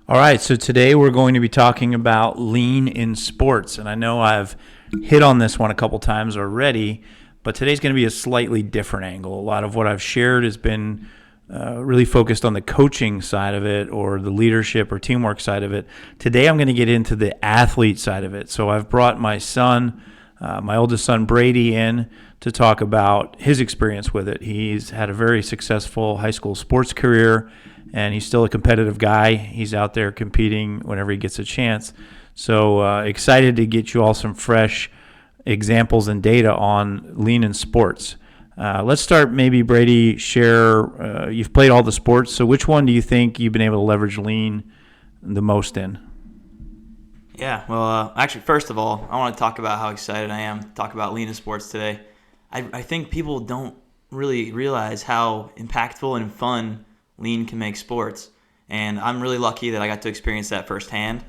All right, so today we're going to be talking about lean in sports. And I know I've hit on this one a couple times already, but today's going to be a slightly different angle. A lot of what I've shared has been really focused on the coaching side of it or the leadership or teamwork side of it. Today I'm going to get into the athlete side of it. So I've brought my son, my oldest son Brady, in to talk about his experience with it. He's had a very successful high school sports career, and he's still a competitive guy. He's out there competing whenever he gets a chance. So excited to get you all some fresh examples and data on lean in sports. Let's start, maybe, Brady, share, you've played all the sports, so which one do you think you've been able to leverage lean the most in? Yeah, well, actually, first of all, I want to talk about how excited I am to talk about lean in sports today. I think people don't really realize how impactful and fun lean can make sports. And I'm really lucky that I got to experience that firsthand.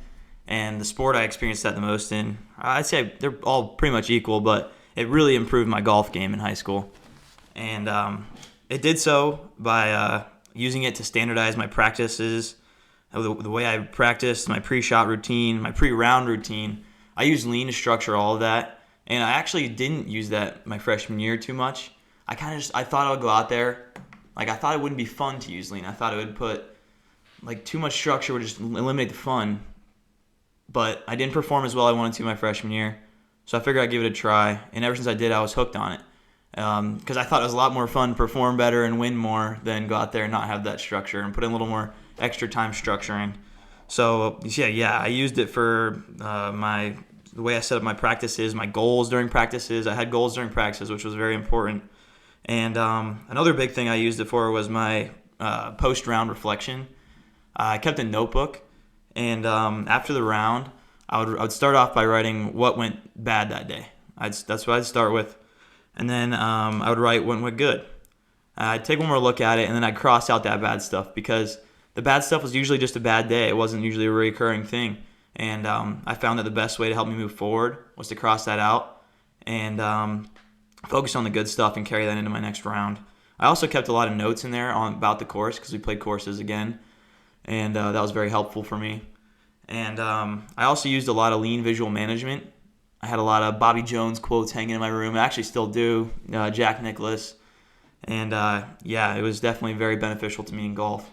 And the sport I experienced that the most in, I'd say they're all pretty much equal, but it really improved my golf game in high school. And it did so by using it to standardize my practices, the way I practiced, my pre-shot routine, my pre-round routine. I used lean to structure all of that. And I actually didn't use that my freshman year too much. I thought I would go out there. I thought it wouldn't be fun to use lean. I thought it would put, too much structure would just eliminate the fun. But I didn't perform as well as I wanted to my freshman year. So I figured I'd give it a try. And ever since I did, I was hooked on it. Because I thought it was a lot more fun to perform better and win more than go out there and not have that structure and put in a little more extra time structuring. So, yeah, I used it for the way I set up my practices, my goals during practices. I had goals during practices, which was very important. And another big thing I used it for was my post-round reflection. I kept a notebook, and after the round, I would start off by writing what went bad that day. That's what I'd start with. And then I would write what went good. I'd take one more look at it, and then I'd cross out that bad stuff because the bad stuff was usually just a bad day. It wasn't usually a recurring thing. And I found that the best way to help me move forward was to cross that out and focus on the good stuff and carry that into my next round. I also kept a lot of notes in there about the course because we played courses again, and that was very helpful for me. And I also used a lot of lean visual management. I had a lot of Bobby Jones quotes hanging in my room. I actually still do, Jack Nicklaus. And it was definitely very beneficial to me in golf.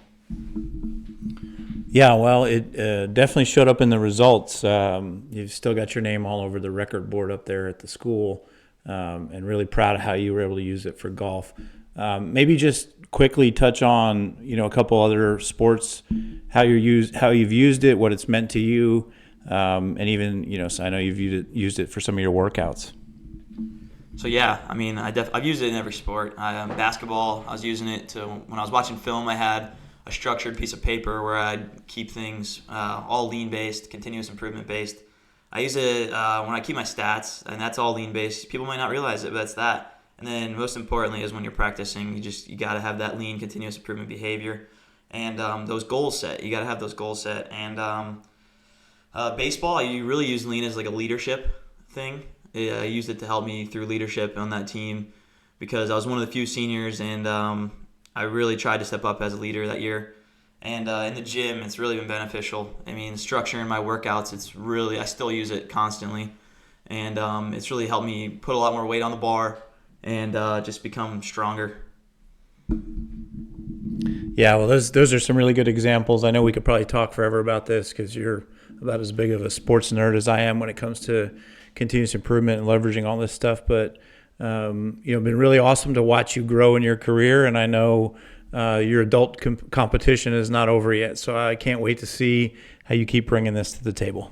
Yeah, well, it definitely showed up in the results. You've still got your name all over the record board up there at the school, and really proud of how you were able to use it for golf. Maybe just quickly touch on, a couple other sports, how you've used it, what it's meant to you, and even, so I know you've used it for some of your workouts. So yeah, I've used it in every sport. Basketball, I was using it when I was watching film. I had a structured piece of paper where I'd keep things all lean-based, continuous improvement-based. I use it when I keep my stats, and that's all lean-based. People might not realize it, but that's that. And then most importantly is when you're practicing, you got to have that lean, continuous improvement behavior. And those goals set. You got to have those goals set. And baseball, you really use lean as like a leadership thing. I used it to help me through leadership on that team because I was one of the few seniors, and I really tried to step up as a leader that year. And in the gym, it's really been beneficial. Structuring my workouts, I still use it constantly. And it's really helped me put a lot more weight on the bar and just become stronger. Yeah, well, those are some really good examples. I know we could probably talk forever about this because you're about as big of a sports nerd as I am when it comes to continuous improvement and leveraging all this stuff. But been really awesome to watch you grow in your career, and I know your adult competition is not over yet. So I can't wait to see how you keep bringing this to the table.